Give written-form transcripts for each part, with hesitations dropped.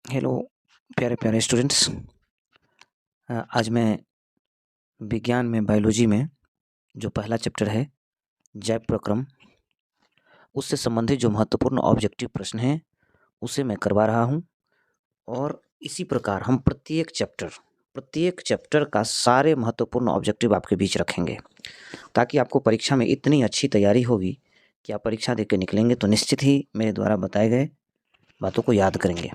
Hello प्यारे प्यारे students. आज मैं विज्ञान में बायोलॉजी में जो पहला चैप्टर है जैव प्रक्रम, उससे संबंधित जो महत्वपूर्ण ऑब्जेक्टिव प्रश्न हैं उसे मैं करवा रहा हूं। और इसी प्रकार हम प्रत्येक चैप्टर का सारे महत्वपूर्ण ऑब्जेक्टिव आपके बीच रखेंगे, ताकि आपको परीक्षा में इतनी अच्छी तैयारी होगी कि आप परीक्षा देकर निकलेंगे तो निश्चित ही मेरे द्वारा बताए गए बातों को याद करेंगे।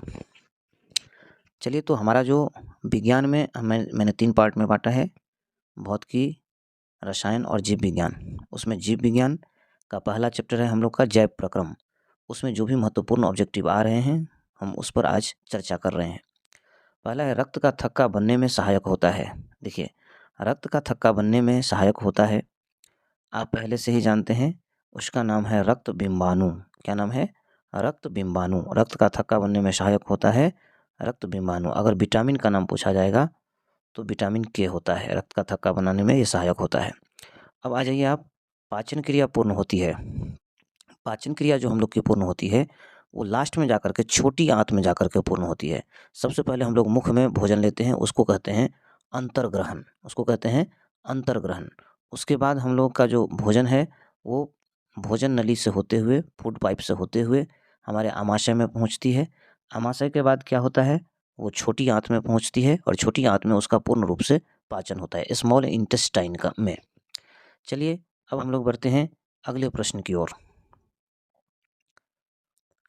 चलिए, तो हमारा जो विज्ञान में मैंने 3 पार्ट में बांटा है, भौतिकी, रसायन और जीव विज्ञान। उसमें जीव विज्ञान का पहला चैप्टर है हम लोग का जैव प्रक्रम। उसमें जो भी महत्वपूर्ण ऑब्जेक्टिव आ रहे हैं हम उस पर आज चर्चा कर रहे हैं। पहला है रक्त का थक्का बनने में सहायक होता है। देखिए, रक्त का थक्का बनने में सहायक होता है, आप पहले से ही जानते हैं, उसका नाम है रक्त बिंबाणु। क्या नाम है? रक्त बिंबाणु। रक्त का थक्का बनने में सहायक होता है रक्त बिंबाणु। अगर विटामिन का नाम पूछा जाएगा तो विटामिन के होता है, रक्त का थक्का बनाने में ये सहायक होता है। अब आ जाइए आप, पाचन क्रिया पूर्ण होती है। पाचन क्रिया जो हम लोग की पूर्ण होती है वो लास्ट में जाकर के छोटी आंत में जाकर के पूर्ण होती है। सबसे पहले हम लोग मुख में भोजन लेते हैं, उसको कहते हैं अंतर्ग्रहण। उसको कहते हैं अंतर्ग्रहण। उसके बाद हम लोग का जो भोजन है वो भोजन नली से होते हुए, फूड पाइप से होते हुए हमारे आमाशय में पहुंचती है। आमाशय के बाद क्या होता है, वो छोटी आंत में पहुंचती है और छोटी आंत में उसका पूर्ण रूप से पाचन होता है, स्मॉल इंटेस्टाइन का में। चलिए, अब हम लोग बढ़ते हैं अगले प्रश्न की ओर।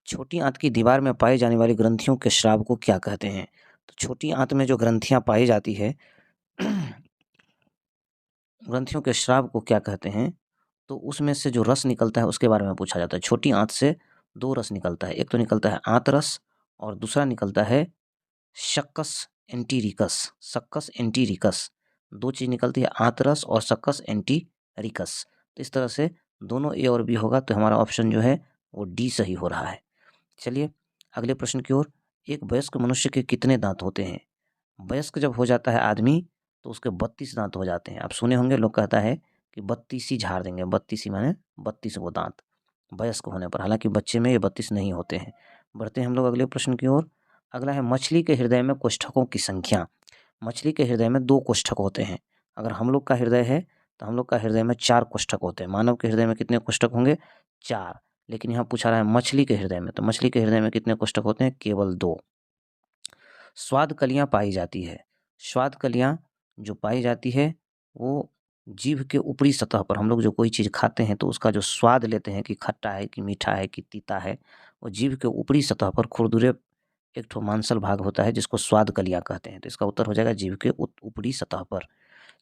छोटी आंत की दीवार में पाई जाने वाली ग्रंथियों के स्राव को क्या कहते हैं? तो छोटी आंत में जो ग्रंथियां पाई जाती है ग्रंथियों के स्राव को क्या कहते हैं? तो उसमें से जो रस निकलता है उसके बारे में पूछा जाता है। छोटी आंत से 2 रस निकलता है, एक तो निकलता है आंत रस और दूसरा निकलता है शक्कस एंटीरिकस। सक्कस एंटीरिकस, 2 चीज़ निकलती है, आंत रस और सक्कस एंटीरिकस। तो इस तरह से दोनों ए और बी होगा, तो हमारा ऑप्शन जो है वो डी सही हो रहा है। चलिए अगले प्रश्न की ओर। एक वयस्क मनुष्य के कितने दांत होते हैं? वयस्क जब हो जाता है आदमी तो उसके 32 दांत हो जाते हैं। आप सुने होंगे, लोग कहता है कि 32 झाड़ देंगे। 32 माने 32 वो दांत वयस्क होने पर। हालांकि बच्चे में ये 32 नहीं होते हैं। बढ़ते हैं हम लोग अगले प्रश्न की ओर। अगला है मछली के हृदय में कोष्ठकों की संख्या। मछली के हृदय में 2 कोष्ठक होते हैं। अगर हम लोग का हृदय है तो हम लोग का हृदय में 4 कोष्ठक होते हैं। मानव के हृदय में कितने कोष्ठक होंगे? 4। लेकिन यहाँ पूछा रहा है मछली के हृदय में, तो मछली के हृदय में कितने कोष्ठक होते हैं? केवल 2। स्वाद कलियाँ पाई जाती है। स्वाद कलियाँ जो पाई जाती है वो जीभ के ऊपरी सतह पर, हम लोग जो कोई चीज़ खाते हैं तो उसका जो स्वाद लेते हैं कि खट्टा है कि मीठा है कि तीता है, वो जीभ के ऊपरी सतह पर खुरदुरे एक ठो मांसल भाग होता है जिसको स्वाद कलियाँ कहते हैं। तो इसका उत्तर हो जाएगा जीभ के ऊपरी सतह पर।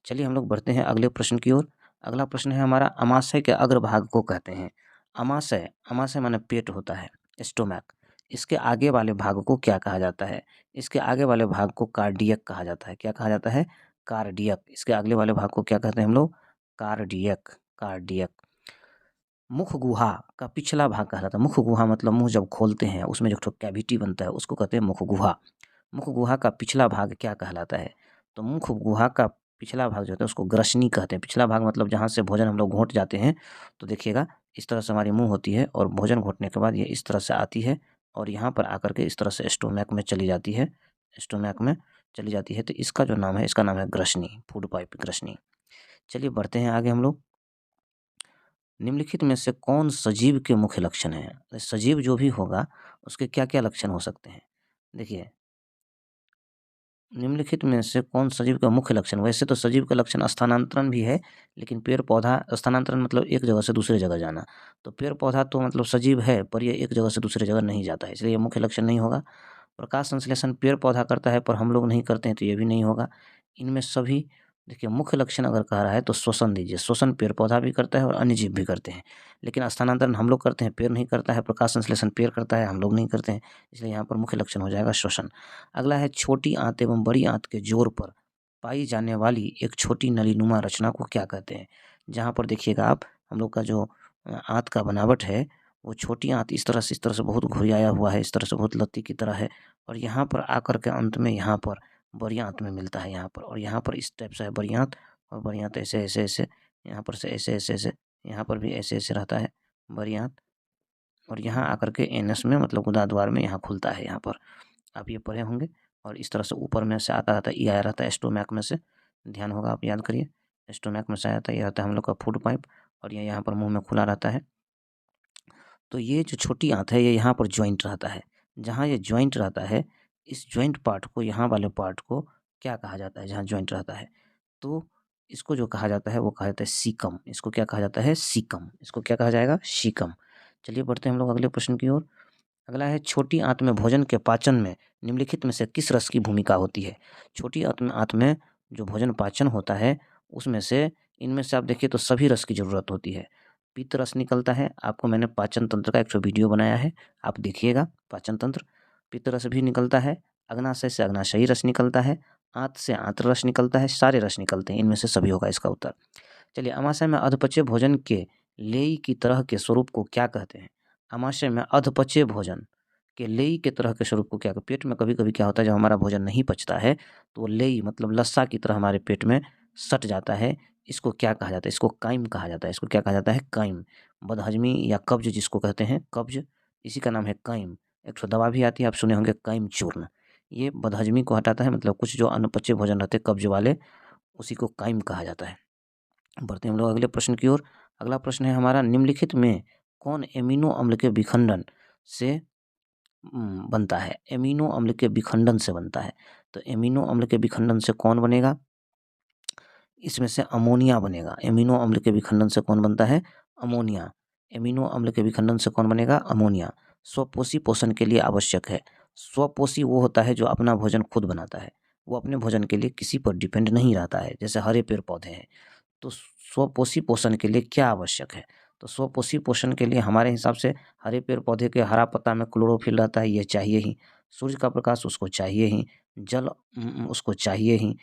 चलिए हम लोग बढ़ते हैं अगले प्रश्न की ओर। अगला प्रश्न है हमारा, अमाशय के अग्रभाग को कहते हैं। अमाशय, अमाशय माने पेट होता है, स्टोमैक। इसके आगे वाले भाग को क्या कहा जाता है? इसके आगे वाले भाग को कार्डियक कहा जाता है। क्या कहा जाता है? कार्डियक। इसके अगले वाले भाग को क्या कहते हैं हम लोग? कार्डियक। कार्डियक। मुख गुहा का पिछला भाग कहलाता है। मुख गुहा मतलब मुंह जब खोलते हैं उसमें जो कैविटी बनता है उसको कहते हैं मुख गुहा। मुख गुहा का पिछला भाग क्या कहलाता है? तो मुख गुहा का पिछला भाग जो होता है उसको ग्रसनी कहते हैं। पिछला भाग मतलब जहाँ से भोजन हम लोग घोंट जाते हैं, तो देखिएगा इस तरह से हमारी मुंह होती है और भोजन घोंटने के बाद ये इस तरह से आती है और यहाँ पर आकर के इस तरह से स्टोमैक में चली जाती है। स्टोमैक में चली जाती है, तो इसका जो नाम है, इसका नाम है ग्रसनी, फूड पाइप ग्रसनी। चलिए बढ़ते हैं आगे हम लोग। निम्नलिखित में से कौन सजीव के मुख्य लक्षण हैं? सजीव जो भी होगा उसके क्या-क्या लक्षण हो सकते हैं? देखिए, निम्नलिखित में से कौन सजीव का मुख्य लक्षण? वैसे तो सजीव का लक्षण स्थानांतरण भी है, लेकिन पेड़-पौधा, स्थानांतरण मतलब एक जगह से दूसरे जगह जाना। तो पेड़-पौधा तो मतलब सजीव है, पर ये एक जगह से दूसरे जगह नहीं जाता है, इसलिए ये मुख्य लक्षण नहीं होगा। प्रकाश संश्लेषण पेड़-पौधा करता है पर हम लोग नहीं करते हैं, तो ये भी नहीं होगा। इनमें सभी, देखिए, मुख्य लक्षण अगर कह रहा है तो श्वसन दीजिए। श्वसन पेड़-पौधा भी करता है और अन्य जीव भी करते हैं, लेकिन स्थानांतरण हम लोग करते हैं, पेड़ नहीं करता है। प्रकाश संश्लेषण पेड़ करता है, हम लोग नहीं करते हैं, इसलिए यहाँ पर मुख्य लक्षण हो जाएगा श्वसन। अगला है छोटी आंत एवं बड़ी आंत के जोड़ पर पाई जाने वाली एक छोटी नलीनुमा रचना को क्या कहते हैं? जहाँ पर देखिएगा आप, हम लोग का जो आंत का बनावट है वो छोटी आंत इस तरह से बहुत घुरियाया हुआ है, इस तरह से बहुत लत्ती की तरह है, और यहाँ पर आकर के अंत में यहाँ पर बड़ी आंत में मिलता है यहाँ पर, और यहाँ पर इस टाइप से है बड़ी आंत, और बड़ी आंत ऐसे ऐसे ऐसे, यहाँ पर से ऐसे ऐसे ऐसे, यहाँ पर भी ऐसे ऐसे रहता है बड़ी आंत, और यहाँ आकर के एनस में मतलब गुदा द्वार में यहाँ खुलता है यहाँ पर। आप ये पढ़े होंगे। और इस तरह से ऊपर में से आता रहता है, ये आया रहता है स्टोमैक में से, ध्यान होगा आप याद करिए, स्टोमैक में से आया था, ये रहता है हम लोग का फूड पाइप, और ये यहाँ पर मुँह में खुला रहता है। तो ये जो छोटी आंत है ये यहाँ पर जॉइंट रहता है। जहाँ ये जॉइंट रहता है, इस जॉइंट पार्ट को, यहाँ वाले पार्ट को क्या कहा जाता है, जहाँ जॉइंट रहता है? तो इसको जो कहा जाता है वो कहा जाता है सीकम। इसको क्या कहा जाता है? सीकम। इसको क्या कहा जाएगा? सीकम। चलिए बढ़ते हैं हम लोग अगले प्रश्न की ओर। अगला है, छोटी आंत में भोजन के पाचन में निम्नलिखित में से किस रस की भूमिका होती है? छोटी आंत में जो भोजन पाचन होता है उसमें से, इनमें से आप देखिए तो सभी रस की ज़रूरत होती है। पित्त रस निकलता है, आपको मैंने पाचन तंत्र का एक ठो वीडियो बनाया है, आप देखिएगा पाचन तंत्र। पित्त रस भी निकलता है, अग्नाशय से अग्नाशयी रस निकलता है, आंत से आंत्र रस निकलता है, सारे रस निकलते हैं, इनमें से सभी होगा इसका उत्तर। चलिए, अमाशय में अधपचे भोजन के लेई की तरह के स्वरूप को क्या कहते हैं? अमाशय में अधपचे भोजन के लेई के तरह के स्वरूप को क्या कहते हैं? पेट में कभी-कभी क्या होता है, जब हमारा भोजन नहीं पचता है तो वो लेई मतलब लस्सा की तरह हमारे पेट में सट जाता है। इसको क्या कहा जाता है? इसको काइम कहा जाता है। इसको क्या कहा जाता है? काइम। बदहजमी या कब्ज जिसको कहते हैं, कब्ज, इसी का नाम है काइम। एक ठो दवा भी आती है, आप सुने होंगे, काइम चूर्ण। ये बदहजमी को हटाता है, मतलब कुछ जो अनपचे भोजन रहते हैं कब्ज वाले, उसी को काइम कहा जाता है। बढ़ते हैं हम लोग अगले प्रश्न की ओर। अगला प्रश्न है हमारा, निम्नलिखित में कौन एमिनो अम्ल के विखंडन से बनता है? एमिनो अम्ल के विखंडन से बनता है। तो एमिनो अम्ल के विखंडन से कौन बनेगा? इसमें से अमोनिया बनेगा। एमिनो अम्ल के विखंडन से कौन बनता है? अमोनिया। एमिनो अम्ल के विखंडन से कौन बनेगा? अमोनिया। स्वपोषी पोषण के लिए आवश्यक है। स्वपोषी वो होता है जो अपना भोजन खुद बनाता है, वो अपने भोजन के लिए किसी पर डिपेंड नहीं रहता है, जैसे हरे पेड़ पौधे हैं। तो स्वपोषी पोषण के लिए क्या आवश्यक है? तो स्वपोषी पोषण के लिए हमारे हिसाब से हरे पेड़ पौधे के हरा पत्ता में क्लोरोफिल रहता है, ये चाहिए ही। सूर्य का प्रकाश उसको चाहिए ही। जल उसको चाहिए ही।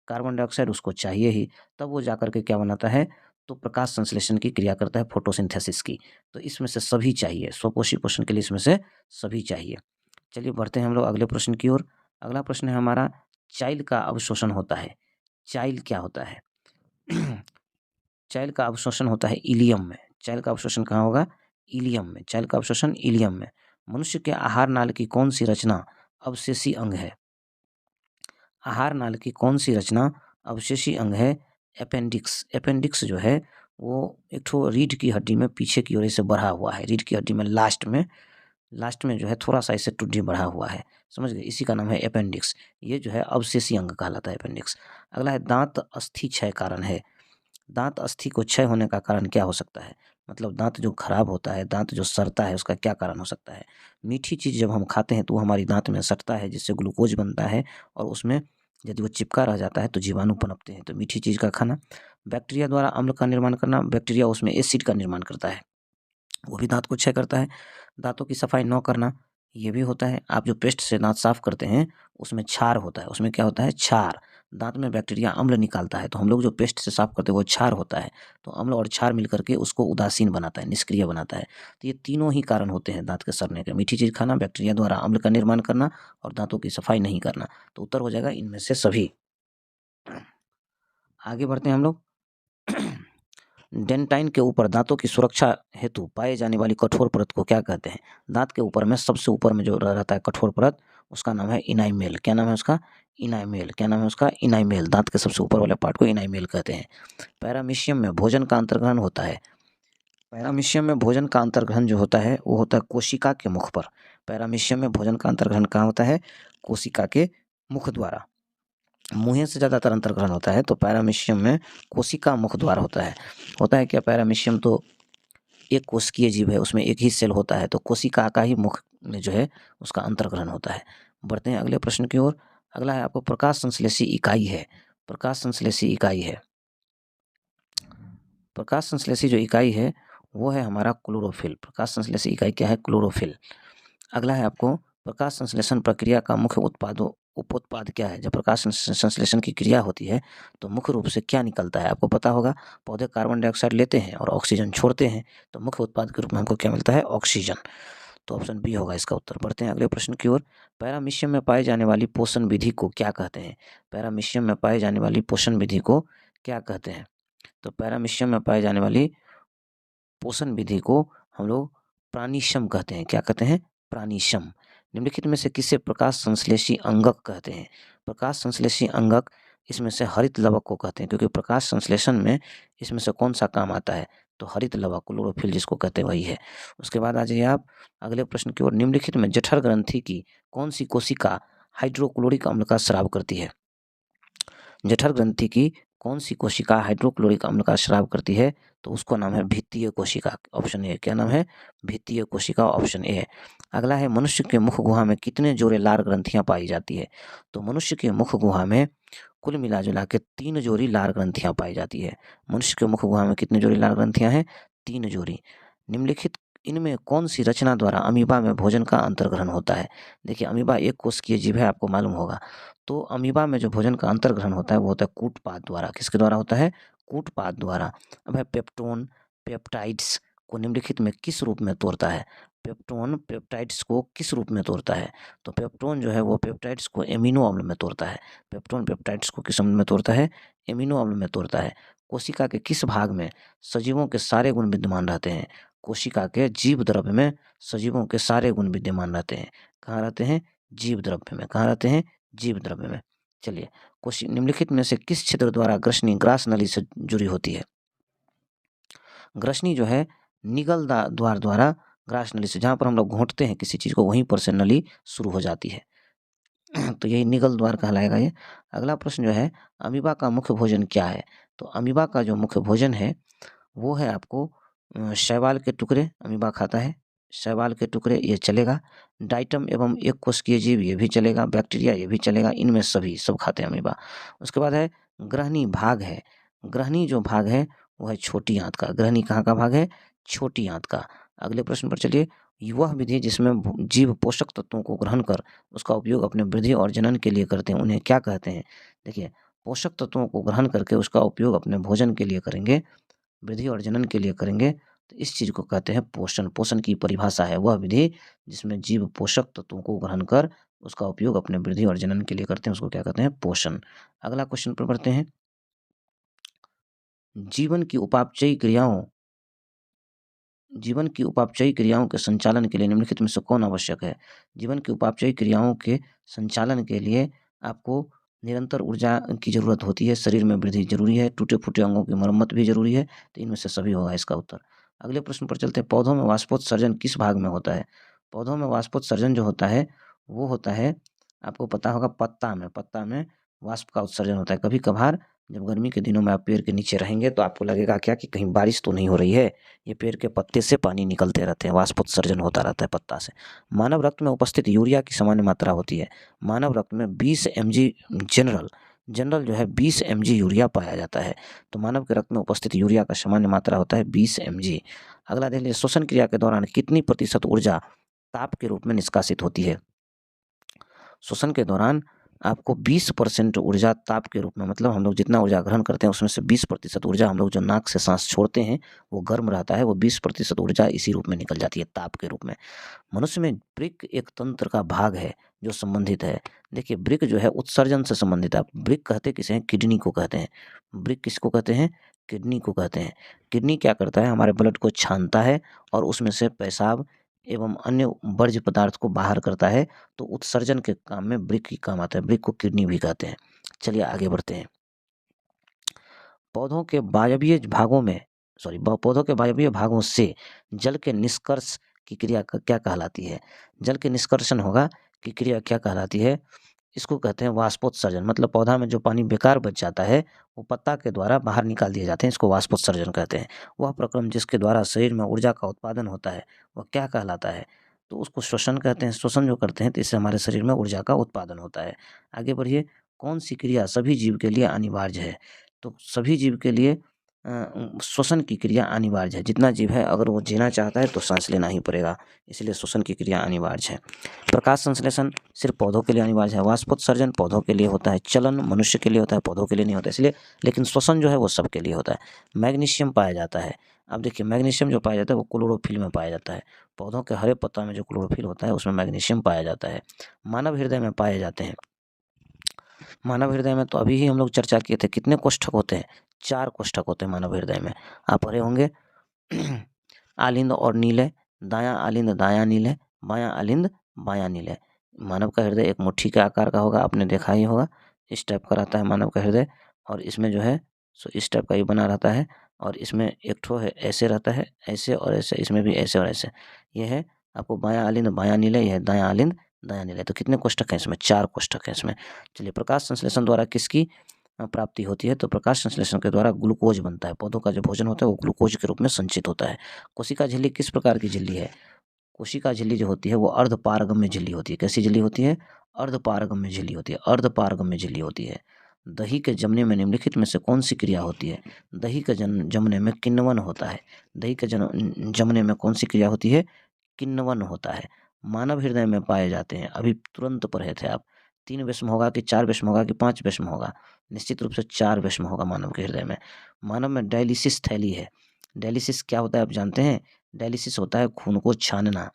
कार्बन डाइऑक्साइड उसको चाहिए ही। तब वो जाकर के क्या बनाता है? तो प्रकाश संश्लेषण की क्रिया करता है, फोटोसिंथेसिस की। तो इसमें से सभी चाहिए, स्वपोषी पोषण के लिए इसमें से सभी चाहिए। चलिए बढ़ते हैं हम लोग अगले प्रश्न की ओर। अगला प्रश्न है हमारा, चाइल का अवशोषण होता है। चाइल क्या होता है? चाइल का अवशोषण होता है इलियम में। चाइल का अवशोषण कहाँ होगा? इलियम में। चाइल का अवशोषण इलियम में। मनुष्य के आहार नाल की कौन सी रचना अवशेषी अंग है? आहार नाल की कौन सी रचना अवशेषी अंग है? अपेंडिक्स। अपेंडिक्स जो है वो एक ठो रीढ़ की हड्डी में पीछे की ओर से बढ़ा हुआ है। रीढ़ की हड्डी में लास्ट में जो है थोड़ा-सा ऐसे टुड्डी बढ़ा हुआ है, समझ गए? इसी का नाम है अपेंडिक्स। ये जो है अवशेषी अंग कहलाता है, अपेंडिक्स। अगला है, दाँत अस्थि क्षय कारण है। दाँत अस्थि को क्षय होने का कारण क्या हो सकता है? मतलब दाँत जो खराब होता है, दाँत जो सड़ता है, उसका क्या कारण हो सकता है? मीठी चीज़ जब हम खाते हैं तो वो हमारी दाँत में सटता है, जिससे ग्लूकोज़ बनता है, और उसमें यदि वो चिपका रह जाता है तो जीवाणु पनपते हैं। तो मीठी चीज़ का खाना। बैक्टीरिया द्वारा अम्ल का निर्माण करना। बैक्टीरिया उसमें एसिड का निर्माण करता है, वो भी दाँत को क्षय करता है। दाँतों की सफाई न करना, ये भी होता है। आप जो पेस्ट से दाँत साफ़ करते हैं उसमें क्षार होता है, उसमें क्या होता है? क्षार। दाँत में बैक्टीरिया अम्ल निकालता है, तो हम लोग जो पेस्ट से साफ़ करते हैं वो क्षार होता है। तो अम्ल और क्षार मिल करके उसको उदासीन बनाता है, निष्क्रिय बनाता है। तो ये तीनों ही कारण होते हैं दाँत के सड़ने के, मीठी चीज़ खाना, बैक्टीरिया द्वारा अम्ल का निर्माण करना, और दाँतों की सफाई नहीं करना। तो उत्तर हो जाएगा इनमें से सभी। आगे बढ़ते हैं हम लोग। डेंटाइन के ऊपर दांतों की सुरक्षा हेतु पाए जाने वाली कठोर परत को क्या कहते हैं? दांत के ऊपर में सबसे ऊपर में जो रहता है कठोर परत, उसका नाम है इनाइमेल। क्या नाम है उसका? इनाइमेल। क्या नाम है उसका? इनाइमेल। दांत के सबसे ऊपर वाले पार्ट को इनाइमेल कहते हैं। पैरामीशियम में भोजन का अंतर्ग्रहण होता है। पैरामीशियम में भोजन का अंतर्ग्रहण जो होता है वो होता है कोशिका के मुख पर। पैरामीशियम में भोजन का अंतर्ग्रहण कहाँ होता है? कोशिका के मुख द्वारा। मुँहे से ज़्यादातर अंतर्ग्रहण होता है, तो पैरामीशियम में कोशिका मुख द्वार होता है। होता है क्या? पैरामीशियम तो एक कोशिकीय जीव है, उसमें एक ही सेल होता है, तो कोशिका का ही मुख में जो है उसका अंतर्ग्रहण होता है। बढ़ते हैं अगले प्रश्न की ओर। अगला है आपको, प्रकाश संश्लेषी इकाई है। प्रकाश संश्लेषी इकाई है। प्रकाश संश्लेषी जो इकाई है वो है हमारा क्लोरोफिल। प्रकाश संश्लेषी इकाई क्या है? क्लोरोफिल। अगला है आपको, प्रकाश संश्लेषण प्रक्रिया का मुख्य उपोत्पाद क्या है? जब प्रकाश संश्लेषण की क्रिया होती है तो मुख्य रूप से क्या निकलता है? आपको पता होगा, पौधे कार्बन डाइऑक्साइड लेते हैं और ऑक्सीजन छोड़ते हैं, तो मुख्य उत्पाद के रूप में हमको क्या मिलता है? ऑक्सीजन। तो ऑप्शन बी होगा इसका उत्तर। बढ़ते हैं अगले प्रश्न की ओर। पैरामीशियम में पाई जाने वाली पोषण विधि को क्या कहते हैं? पैरामीशियम में पाई जाने वाली पोषण विधि को क्या कहते हैं? तो पैरामीशियम में पाई जाने वाली पोषण विधि को हम लोग प्राणिशम कहते हैं। क्या कहते हैं? प्राणिशम। निम्नलिखित में से किसे प्रकाश संश्लेषी अंगक कहते हैं? प्रकाश संश्लेषी अंगक इसमें से हरित लवक को कहते हैं, क्योंकि प्रकाश संश्लेषण में इसमें से कौन सा काम आता है? तो हरित लवक, क्लोरोफिल जिसको कहते हैं वही है। उसके बाद आ जाइए आप अगले प्रश्न की ओर। निम्नलिखित में जठर ग्रंथि की कौन सी कोशिका हाइड्रोक्लोरिक अम्ल का स्राव करती है? जठर ग्रंथि की कौन सी कोशिका हाइड्रोक्लोरिक अम्ल का स्राव करती है? तो उसका नाम है भित्तीय कोशिका, ऑप्शन ए। क्या नाम है? भित्तीय कोशिका, ऑप्शन ए। अगला है मनुष्य के मुख गुहा में कितने जोड़े लार ग्रंथियां पाई जाती है? तो मनुष्य के मुख गुहा में कुल मिला जुला के 3 जोड़ी लार ग्रंथियां पाई जाती है। मनुष्य के मुख गुहा में कितने जोड़ी लार ग्रंथियां हैं? 3 जोड़ी। निम्नलिखित इनमें कौन सी रचना द्वारा अमीबा में भोजन का अंतर्ग्रहण होता है? देखिए, अमीबा एक कोशिकीय जीव है, आपको मालूम होगा। तो अमीबा में जो भोजन का अंतर्ग्रहण होता है वो होता है कूटपाद द्वारा। किसके द्वारा होता है? कूटपाद द्वारा। अब है पेप्टोन पेप्टाइड्स को निम्नलिखित में किस रूप में तोड़ता है? पेप्टोन पेप्टाइड्स को किस रूप में तोड़ता है? तो पेप्टोन जो है वो पेप्टाइड्स को एमिनो अम्ल में तोड़ता है। पेप्टोन पेप्टाइड्स को किस अम्ल में तोड़ता है? एमिनो अम्ल में तोड़ता है। कोशिका के किस भाग में सजीवों के सारे गुण विद्यमान रहते हैं? कोशिका के जीव द्रव्य में सजीवों के सारे गुण विद्यमान रहते हैं। कहाँ रहते हैं? जीव द्रव्य में। कहाँ रहते हैं? जीव द्रव्य में। चलिए, कोशि निम्नलिखित में से किस छिद्र द्वारा ग्रसनी ग्रास नली से जुड़ी होती है? ग्रसनी जो है निगल द्वार द्वारा ग्रास नली से, जहाँ पर हम लोग घोंटते हैं किसी चीज़ को वहीं पर से नली शुरू हो जाती है। तो यही निगल द्वार कहलाएगा ये। अगला प्रश्न जो है, अमीबा का मुख्य भोजन क्या है? तो अमीबा का जो मुख्य भोजन है वो है आपको शैवाल के टुकड़े अमीबा खाता है। शैवाल के टुकड़े ये चलेगा। डाइटम एवं एक कोशिकीय जीव ये भी चलेगा। बैक्टीरिया ये भी चलेगा। इनमें सभी सब खाते हैं अमीबा। उसके बाद है ग्रहणी भाग है। ग्रहणी जो भाग है वो है छोटी आंत का। ग्रहणी कहाँ का भाग है? छोटी आंत का। अगले प्रश्न पर चलिए। वह विधि जिसमें जीव पोषक तत्वों को ग्रहण कर उसका उपयोग अपने वृद्धि और जनन के लिए करते हैं उन्हें क्या कहते हैं? देखिए, पोषक तत्वों को ग्रहण करके उसका उपयोग अपने भोजन के लिए करेंगे, वृद्धि और जनन के लिए करेंगे, तो इस चीज़ को कहते हैं पोषण। पोषण की परिभाषा है वह विधि जिसमें जीव पोषक तत्वों को ग्रहण कर उसका उपयोग अपने वृद्धि और जनन के लिए करते हैं, उसको क्या कहते हैं? पोषण। अगला क्वेश्चन पर बढ़ते हैं। जीवन की उपापचयी क्रियाओं जीवन की उपापचयी क्रियाओं के संचालन के लिए निम्नलिखित में से कौन आवश्यक है? जीवन की उपापचयी क्रियाओं के संचालन के लिए आपको निरंतर ऊर्जा की ज़रूरत होती है, शरीर में वृद्धि ज़रूरी है, टूटे-फूटे अंगों की मरम्मत भी ज़रूरी है, तो इनमें से सभी होगा इसका उत्तर। अगले प्रश्न पर चलते हैं। पौधों में वाष्पोत्सर्जन किस भाग में होता है? पौधों में वाष्पोत्सर्जन जो होता है, वो होता है, आपको पता होगा, पत्ता में। पत्ता में वाष्प का उत्सर्जन होता है। कभी-कभार जब गर्मी के दिनों में आप पेड़ के नीचे रहेंगे तो आपको लगेगा क्या कि कहीं बारिश तो नहीं हो रही है। ये पेड़ के पत्ते से पानी निकलते रहते हैं, वाष्पोत्सर्जन होता रहता है पत्ता से। मानव रक्त में उपस्थित यूरिया की सामान्य मात्रा होती है। मानव रक्त में 20 एमजी जनरल जो है 20 एमजी यूरिया पाया जाता है। तो मानव के रक्त में उपस्थित यूरिया का सामान्य मात्रा होता है 20 एमजी। अगला देख लीजिए, श्वसन क्रिया के दौरान कितनी प्रतिशत ऊर्जा ताप के रूप में निष्कासित होती है? श्वसन के दौरान आपको 20% ऊर्जा ताप के रूप में, मतलब हम लोग जितना ऊर्जा ग्रहण करते हैं उसमें से 20% ऊर्जा हम लोग जो नाक से सांस छोड़ते हैं वो गर्म रहता है, वो 20% ऊर्जा इसी रूप में निकल जाती है ताप के रूप में। मनुष्य में वृक्क एक तंत्र का भाग है जो संबंधित है। देखिए, वृक्क जो है उत्सर्जन से संबंधित है। आप वृक्क कहते किसे हैं? किडनी को कहते हैं। वृक्क किसको कहते हैं? किडनी को कहते हैं। किडनी क्या करता है? हमारे ब्लड को छानता है और उसमें से पेशाब एवं अन्य वर्ज्य पदार्थ को बाहर करता है। तो उत्सर्जन के काम में वृक्क ही काम आता है। वृक्क को किडनी भी कहते हैं। चलिए आगे बढ़ते हैं। पौधों के वायवीय भागों में पौधों के वायवीय भागों से जल के निष्कर्ष की क्रिया क्या कहलाती है? जल के निष्कर्षण होगा की क्रिया क्या कहलाती है? इसको कहते हैं वाष्पोत्सर्जन। मतलब पौधा में जो पानी बेकार बच जाता है वो पत्ता के द्वारा बाहर निकाल दिए जाते हैं, इसको वाष्पोत्सर्जन कहते हैं। वह प्रक्रम जिसके द्वारा शरीर में ऊर्जा का उत्पादन होता है वह क्या कहलाता है? तो उसको श्वसन कहते हैं। श्वसन जो करते हैं तो इससे हमारे शरीर में ऊर्जा का उत्पादन होता है। आगे बढ़िए। कौन सी क्रिया सभी जीव के लिए अनिवार्य है? तो सभी जीव के लिए श्वसन की क्रिया अनिवार्य है। जितना जीव है अगर वो जीना चाहता है तो सांस लेना ही पड़ेगा, इसलिए श्वसन की क्रिया अनिवार्य है। प्रकाश संश्लेषण सिर्फ पौधों के लिए अनिवार्य है। वाष्पोत्सर्जन पौधों के लिए होता है। चलन मनुष्य के लिए होता है, पौधों के लिए नहीं होता, इसलिए। लेकिन श्वसन जो है वो सबके लिए होता है। मैग्नीशियम पाया जाता है। अब देखिए, मैग्नीशियम जो पाया जाता है वो क्लोरोफिल में पाया जाता है। पौधों के हरे पत्ता में जो क्लोरोफिल होता है उसमें मैग्नीशियम पाया जाता है। मानव हृदय में पाए जाते हैं। मानव हृदय में तो अभी ही हम लोग चर्चा किए थे, कितने कोष्ठक होते हैं? 4 कोष्ठक होते हैं मानव हृदय में। आप पढ़े होंगे। आलिंद और नीले, दायां आलिंद दायां नीले, बायां आलिंद बायां नील है। मानव का हृदय एक मुट्ठी के आकार का होगा, आपने देखा ही होगा, इस टाइप का रहता है मानव का हृदय। और इसमें जो है सो इस टाइप का ही बना रहता है। और इसमें एक ठो है ऐसे रहता है, ऐसे और ऐसे, इसमें भी ऐसे और ऐसे। ये है आपको बायां आलिंद बायां नील है, यह है दायां आलिंद दायां नील है। तो कितने कोष्ठक हैं इसमें? 4 कोष्ठक हैं इसमें। चलिए, प्रकाश संश्लेषण द्वारा किसकी प्राप्ति होती है? तो प्रकाश संश्लेषण के द्वारा ग्लूकोज बनता है। पौधों का जो भोजन होता है वो ग्लूकोज के रूप में संचित होता है। कोशिका झिल्ली किस प्रकार की झिल्ली है? कोशिका झिल्ली जो होती है वो अर्धपारगम्य झिल्ली होती है। कैसी झिल्ली होती है? अर्धपारगम्य झिल्ली होती है, अर्धपारगम्य झिल्ली होती है। दही के जमने में निम्नलिखित में से कौन सी क्रिया होती है? दही के जमने में किण्वन होता है। दही के जमने में कौन सी क्रिया होती है? किण्वन होता है। मानव हृदय में पाए जाते हैं, अभी तुरंत पढ़े थे आप, 3 वैश्म होगा कि 4 वैश्म होगा कि 5 वैश्म होगा? निश्चित रूप से 4 वैश्म होगा मानव के हृदय में। मानव में डायलिसिस थैली है। डायलिसिस क्या होता है आप जानते हैं? डायलिसिस होता है खून को छानना।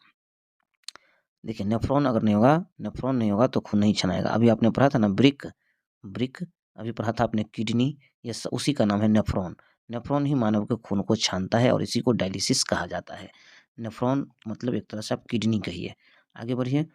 देखिए, नेफ्रॉन अगर नहीं होगा, नेफ्रॉन नहीं होगा तो खून नहीं छनाएगा। अभी आपने पढ़ा था ना ब्रिक, ब्रिक अभी पढ़ा था आपने किडनी, ये उसी का नाम है नेफ्रॉन। नेफ्रॉन ही मानव के खून को छानता है और इसी को डायलिसिस कहा जाता है। नेफ्रॉन मतलब एक तरह से आप किडनी कहिए। आगे बढ़िए।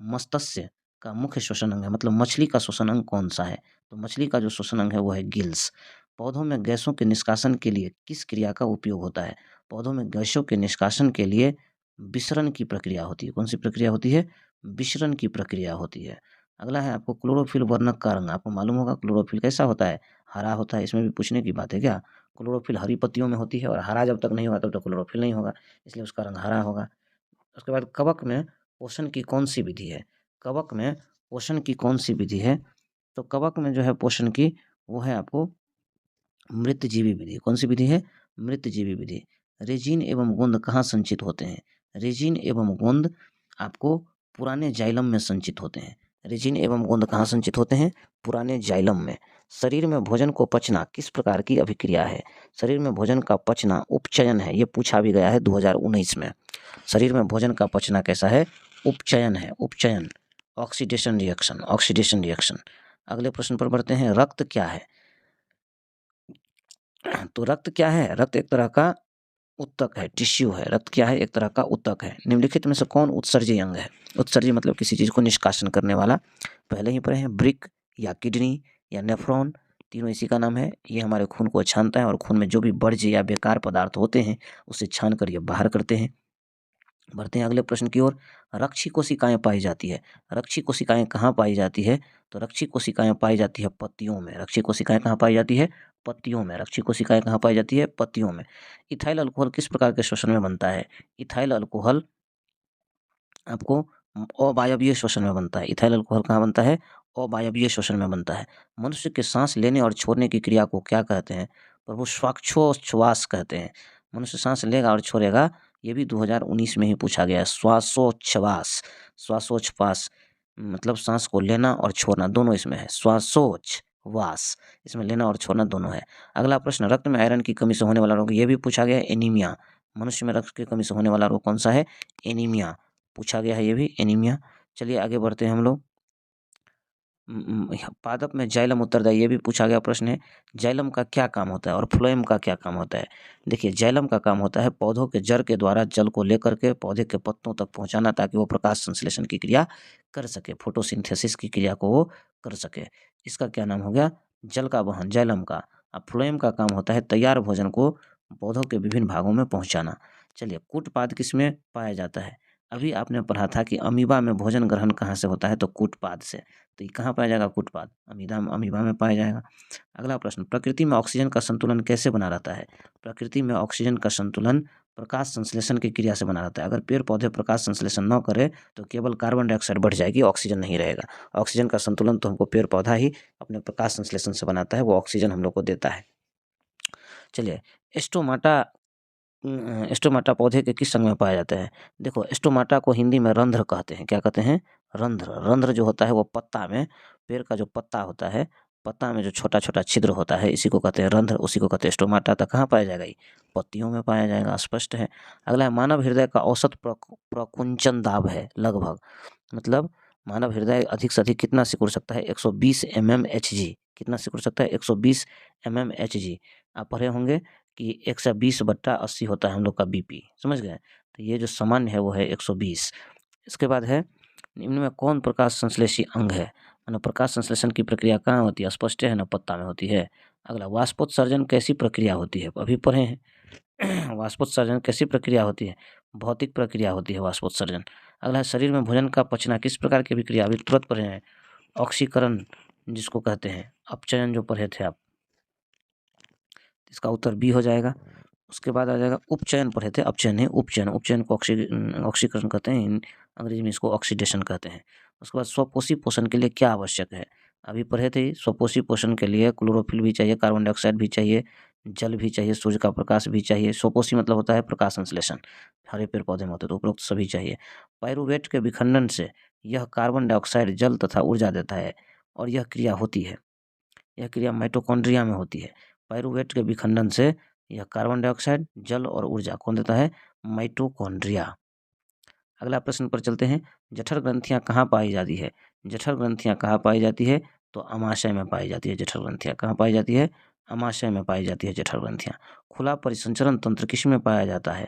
मस्तिष्क का मुख्य श्वसन अंग है, मतलब मछली का श्वसन अंग कौन सा है? तो मछली का जो श्वसन अंग है वो है गिल्स। पौधों में गैसों के निष्कासन के लिए किस क्रिया का उपयोग होता है? पौधों में गैसों के निष्कासन के लिए विसरण की प्रक्रिया होती है। कौन सी प्रक्रिया होती है? विसरण की प्रक्रिया होती है। अगला है आपको क्लोरोफिल वर्णक का रंग। आपको मालूम होगा क्लोरोफिल कैसा होता है? हरा होता है। इसमें भी पूछने की बात है क्या? क्लोरोफिल हरी पत्तियों में होती है और हरा जब तक नहीं होगा तब तक क्लोरोफिल नहीं होगा, इसलिए उसका रंग हरा होगा। उसके बाद कवक में पोषण की कौन सी विधि है? कवक में पोषण की कौन सी विधि है? तो कवक में जो है पोषण की, वो है आपको मृतजीवी विधि। कौन सी विधि है? मृतजीवी विधि। रेजिन एवं गोंद कहाँ संचित होते हैं? रेजिन एवं गोंद आपको पुराने जाइलम में संचित होते हैं। रेजिन एवं गोंद कहाँ संचित होते हैं? पुराने जाइलम में। शरीर में भोजन को पचना किस प्रकार की अभिक्रिया है? शरीर में भोजन का पचना उपचयन है। ये पूछा भी गया है 2019 में। शरीर में भोजन का पचना कैसा है? उपचयन है, उपचयन। Oxidation reaction, oxidation reaction. अगले प्रश्न पर बढ़ते हैं। रक्त क्या है? तो रक्त क्या है? रक्त एक तरह का उत्तक है, टिश्यू है। रक्त क्या है? एक तरह का उत्तक है। निम्नलिखित में से कौन उत्सर्जी अंग है? उत्सर्जी मतलब किसी चीज को निष्कासन करने वाला। पहले ही पढ़े हैं, ब्रिक या किडनी या नेफ्रॉन, तीनों इसी का नाम है। ये हमारे खून को छानता है और खून में जो भी वर्ज्य या बेकार पदार्थ होते हैं उसे छान कर ये बाहर करते हैं। बढ़ते हैं अगले प्रश्न की ओर। रक्षी कोशिकाएं पाई जाती है। रक्षी कोशिकाएं कहाँ पाई जाती है? तो रक्षी कोशिकाएं पाई जाती है पत्तियों में। रक्षी कोशिकाएं कहाँ पाई जाती है? पत्तियों में। रक्षी कोशिकाएं कहाँ पाई जाती है? पत्तियों में। इथाइल अल्कोहल किस प्रकार के श्वसन में बनता है? इथाइल अल्कोहल आपको अवायवीय श्वसन में बनता है। इथाइल अल्कोहल कहाँ बनता है? अवायवीय श्वसन में बनता है। मनुष्य के सांस लेने और छोड़ने की क्रिया को क्या कहते हैं? प्रभु, श्वासोच्छ्वास कहते हैं। मनुष्य सांस लेगा और छोड़ेगा, ये भी 2019 में ही पूछा गया है। श्वासोच्छ्वास, श्वासोच्छ्वास मतलब सांस को लेना और छोड़ना दोनों इसमें है। श्वासोच्छ्वास, इसमें लेना और छोड़ना दोनों है। अगला प्रश्न, रक्त में आयरन की कमी से होने वाला रोग, ये भी पूछा गया है। एनीमिया। मनुष्य में रक्त की कमी से होने वाला रोग कौन सा है? एनीमिया पूछा गया है, ये भी एनीमिया। चलिए आगे बढ़ते हैं हम लोग। पादप में जाइलम उत्तरदायी, ये भी पूछा गया प्रश्न है। जाइलम का क्या काम होता है और फ्लोएम का क्या काम होता है? देखिए, जाइलम का काम होता है पौधों के जड़ के द्वारा जल को लेकर के पौधे के पत्तों तक पहुंचाना, ताकि वो प्रकाश संश्लेषण की क्रिया कर सके, फोटोसिंथेसिस की क्रिया को वो कर सके। इसका क्या नाम हो गया? जल का वहन, जाइलम का। अब फ्लोएम का काम होता है तैयार भोजन को पौधों के विभिन्न भागों में पहुंचाना। चलिए, कूटपाद किसमें पाया जाता है? अभी आपने पढ़ा था कि अमीबा में भोजन ग्रहण कहाँ से होता है? तो कूटपाद से। तो ये कहाँ पाया जाएगा? कूटपाद, अमीबा में पाया जाएगा। अगला प्रश्न, प्रकृति में ऑक्सीजन का संतुलन कैसे बना रहता है? प्रकृति में ऑक्सीजन का संतुलन प्रकाश संश्लेषण की क्रिया से बना रहता है। अगर पेड़ पौधे प्रकाश संश्लेषण न करे तो केवल कार्बन डाइऑक्साइड बढ़ जाएगी, ऑक्सीजन नहीं रहेगा। ऑक्सीजन का संतुलन तो हमको पेड़ पौधा ही अपने प्रकाश संश्लेषण से बनाता है, वो ऑक्सीजन हम लोग को देता है। चलिए, स्टोमाटा स्टोमाटा पौधे के किस अंग में पाया जाता है? देखो, स्टोमाटा को हिंदी में रंध्र कहते हैं। क्या कहते हैं? रंध्र। रंध्र जो होता है वो पत्ता में, पेड़ का जो पत्ता होता है, पत्ता में जो छोटा छोटा छिद्र होता है, इसी को कहते हैं रंध्र, उसी को कहते हैं स्टोमाटा। तो कहाँ पाया जाएगा? ये पत्तियों में पाया जाएगा, स्पष्ट है। अगला है, मानव हृदय का औसत प्रकुंचन दाब है लगभग, मतलब मानव हृदय अधिक से अधिक कितना सिकुड़ सकता है? 120 mmHg। कितना सिकुड़ सकता है? 120 mmHg। आप पढ़े होंगे कि 120/80 होता है हम लोग का बीपी, समझ गए? तो ये जो सामान्य है वो है 120। इसके बाद है निम्न में कौन प्रकाश संश्लेषी अंग है? मानो प्रकाश संश्लेषण की प्रक्रिया कहाँ होती है? स्पष्ट है ना, पत्ता में होती है। अगला, वाष्पोत्सर्जन कैसी प्रक्रिया होती है? अभी पढ़े हैं। वाष्पोत्सर्जन कैसी प्रक्रिया होती है? भौतिक प्रक्रिया होती है वाष्पोत्सर्जन। अगला है, शरीर में भोजन का पचना किस प्रकार की प्रक्रिया? अभी तुरंत पढ़े हैं, ऑक्सीकरण जिसको कहते हैं, अपचयन जो पढ़े थे आप। इसका उत्तर बी हो जाएगा। उसके बाद आ जाएगा, उपचयन पढ़े थे, अपचयन है उपचयन। उपचयन को ऑक्सीकरण कहते हैं, अंग्रेजी में इसको ऑक्सीडेशन कहते हैं। उसके बाद स्वपोषी पोषण के लिए क्या आवश्यक है? अभी पढ़े थे, स्वपोषी पोषण के लिए क्लोरोफिल भी चाहिए, कार्बन डाइऑक्साइड भी चाहिए, जल भी चाहिए, सूर्य का प्रकाश भी चाहिए। स्वपोषी मतलब होता है प्रकाश संश्लेषण, हरे पेड़ पौधे में होते तो उपरोक्त सभी चाहिए। पायरुवेट के विखंडन से यह कार्बन डाइऑक्साइड, जल तथा ऊर्जा देता है और यह क्रिया होती है, यह क्रिया माइटोकॉन्ड्रिया में होती है। पायरुवेट के विखंडन से यह कार्बन डाइऑक्साइड, जल और ऊर्जा कौन देता है? माइटोकॉन्ड्रिया। अगला प्रश्न पर चलते हैं, जठर ग्रंथियां कहाँ पाई जाती है? जठर ग्रंथियां कहाँ पाई जाती है? तो अमाशय में पाई जाती है। जठर ग्रंथियां कहाँ पाई जाती है? अमाशय में पाई जाती है जठर ग्रंथियां। खुला परिसंचरण तंत्र किस में पाया जाता है?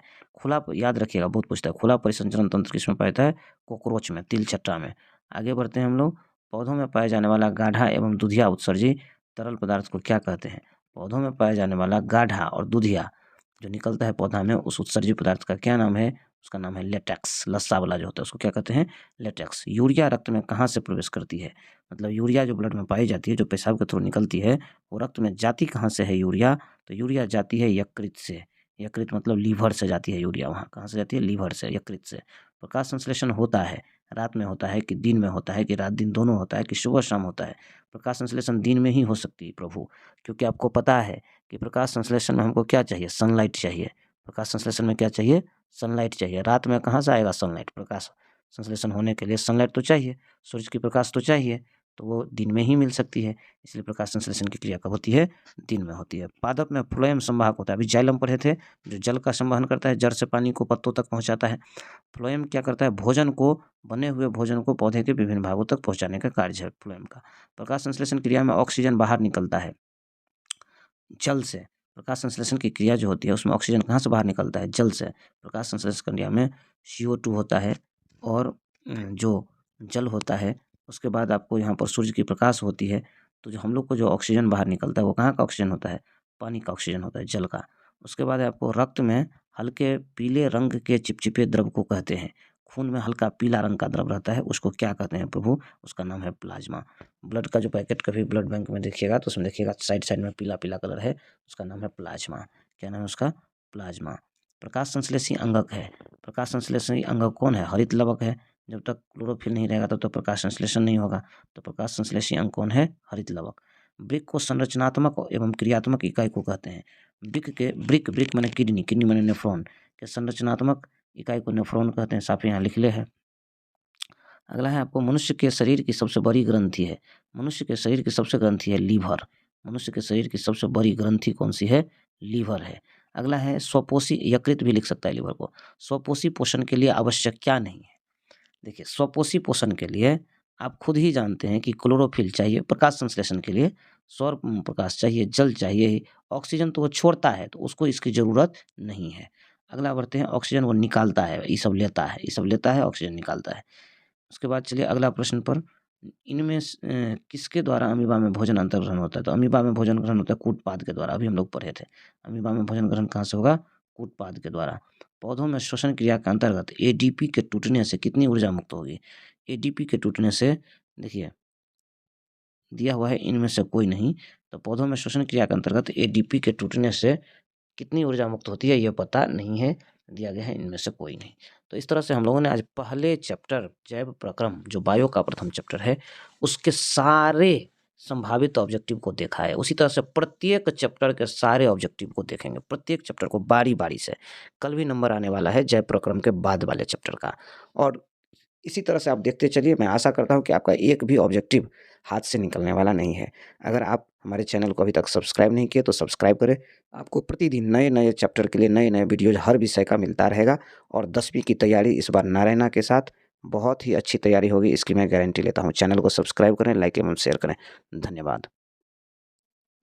याद रखिएगा, बहुत पूछता है, खुला परिसंचरण तंत्र किस में पाया जाता है? कॉकरोच में, तिलचट्टा में। आगे बढ़ते हैं हम लोग, पौधों में पाया जाने वाला गाढ़ा एवं दुधिया उत्सर्जी तरल पदार्थ को क्या कहते हैं? पौधों में पाया जाने वाला गाढ़ा और दुधिया जो निकलता है पौधा में, उस उत्सर्जी पदार्थ का क्या नाम है? उसका नाम है लेटेक्स। लस्सा वाला जो होता है उसको क्या कहते हैं? लेटेक्स। यूरिया रक्त में कहाँ से प्रवेश करती है? मतलब यूरिया जो ब्लड में पाई जाती है, जो पेशाब के थ्रू निकलती है, वो रक्त में जाती कहाँ से है यूरिया? तो यूरिया जाती है यकृत से। यकृत मतलब लीवर से जाती है यूरिया। वहाँ कहाँ से जाती है? लीवर से, यकृत से। प्रकाश संश्लेषण होता है, रात में होता है कि दिन में होता है, कि रात दिन दोनों होता है, कि सुबह शाम होता है? प्रकाश संश्लेषण दिन में ही हो सकती है प्रभु, क्योंकि आपको पता है कि प्रकाश संश्लेषण में हमको क्या चाहिए? सनलाइट चाहिए। प्रकाश संश्लेषण में क्या चाहिए? सनलाइट चाहिए। रात में कहाँ से आएगा सनलाइट? प्रकाश संश्लेषण होने के लिए सनलाइट तो चाहिए, सूरज की प्रकाश तो चाहिए, तो वो दिन में ही मिल सकती है। इसलिए प्रकाश संश्लेषण की क्रिया कब होती है? दिन में होती है। पादप में फ्लोएम संवाहक होता है, अभी जाइलम पढ़े थे, जो जल का संवहन करता है, जड़ से पानी को पत्तों तक पहुँचाता है। फ्लोएम क्या करता है? भोजन को, बने हुए भोजन को पौधे के विभिन्न भागों तक पहुँचाने का कार्य है फ्लोएम का। प्रकाश संश्लेषण क्रिया में ऑक्सीजन बाहर निकलता है जल से। प्रकाश संश्लेषण की क्रिया जो होती है उसमें ऑक्सीजन कहाँ से बाहर निकलता है? जल से। प्रकाश संश्लेषण क्रिया में CO2 होता है और जो जल होता है, उसके बाद आपको यहाँ पर सूर्य की प्रकाश होती है, तो जो हम लोग को जो ऑक्सीजन बाहर निकलता है वो कहाँ का ऑक्सीजन होता है? पानी का ऑक्सीजन होता है, जल का। उसके बाद आपको रक्त में हल्के पीले रंग के चिपचिपे द्रव को कहते हैं। खून में हल्का पीला रंग का द्रव रहता है, उसको क्या कहते हैं प्रभु? उसका नाम है प्लाज्मा। ब्लड का जो पैकेट कभी ब्लड बैंक में देखिएगा तो उसमें देखिएगा साइड साइड में पीला पीला कलर है, उसका नाम है प्लाज्मा। क्या नाम है उसका? प्लाज्मा। प्रकाश संश्लेषी अंगक है। प्रकाश संश्लेषी अंगक कौन है? हरित लवक है। जब तक क्लोरोफिल नहीं रहेगा तब तक प्रकाश संश्लेषण नहीं होगा, तो प्रकाश संश्लेषी अंग कौन है? हरित लवक। वृक्क को संरचनात्मक एवं क्रियात्मक इकाई को कहते हैं। वृक्क माने किडनी, किडनी माने नेफ्रॉन के संरचनात्मक इकाई को नेफ्रॉन कहते हैं। साफ यहाँ लिख ले है। अगला है आपको, मनुष्य के शरीर की सबसे बड़ी ग्रंथि है। मनुष्य के शरीर की सबसे ग्रंथि है लीवर। मनुष्य के शरीर की सबसे बड़ी ग्रंथि कौन सी है? लीवर है। अगला है, स्वपोषी, यकृत भी लिख सकता है लीवर को। स्वपोषी पोषण के लिए आवश्यक क्या नहीं है? देखिए, स्वपोषी पोषण के लिए आप खुद ही जानते हैं कि क्लोरोफिल चाहिए, प्रकाश संश्लेषण के लिए सौर प्रकाश चाहिए, जल चाहिए ही। ऑक्सीजन तो वो छोड़ता है, तो उसको इसकी ज़रूरत नहीं है। अगला बढ़ते हैं, ऑक्सीजन वो निकालता है, ये सब लेता है, ये सब लेता है, ऑक्सीजन निकालता है। उसके बाद चलिए अगला प्रश्न पर, इनमें किसके द्वारा अमीबा में भोजन अंतर्ग्रहण होता है? तो अमीबा में भोजन ग्रहण होता है कूटपाद के द्वारा, अभी हम लोग पढ़े थे। अमीबा में भोजन ग्रहण कहाँ से होगा? कूटपाद के द्वारा। पौधों में श्वसन क्रिया के अंतर्गत ADP के टूटने से कितनी ऊर्जा मुक्त होगी? ADP के टूटने से, देखिए दिया हुआ है इनमें से कोई नहीं, तो पौधों में श्वसन क्रिया के अंतर्गत ADP के टूटने से कितनी ऊर्जा मुक्त होती है ये पता नहीं है, दिया गया है इनमें से कोई नहीं। तो इस तरह से हम लोगों ने आज पहले चैप्टर जैव प्रक्रम जो बायो का प्रथम चैप्टर है उसके सारे संभावित ऑब्जेक्टिव को देखा है। उसी तरह से प्रत्येक चैप्टर के सारे ऑब्जेक्टिव को देखेंगे, प्रत्येक चैप्टर को बारी बारी से। कल भी नंबर आने वाला है जैव प्रक्रम के बाद वाले चैप्टर का, और इसी तरह से आप देखते चलिए। मैं आशा करता हूँ कि आपका एक भी ऑब्जेक्टिव हाथ से निकलने वाला नहीं है। अगर आप हमारे चैनल को अभी तक सब्सक्राइब नहीं किए तो सब्सक्राइब करें। आपको प्रतिदिन नए नए चैप्टर के लिए नए नए वीडियोज हर विषय का मिलता रहेगा। और 10वीं की तैयारी इस बार नारायणा के साथ बहुत ही अच्छी तैयारी होगी, इसकी मैं गारंटी लेता हूँ। चैनल को सब्सक्राइब करें, लाइक एवं शेयर करें। धन्यवाद।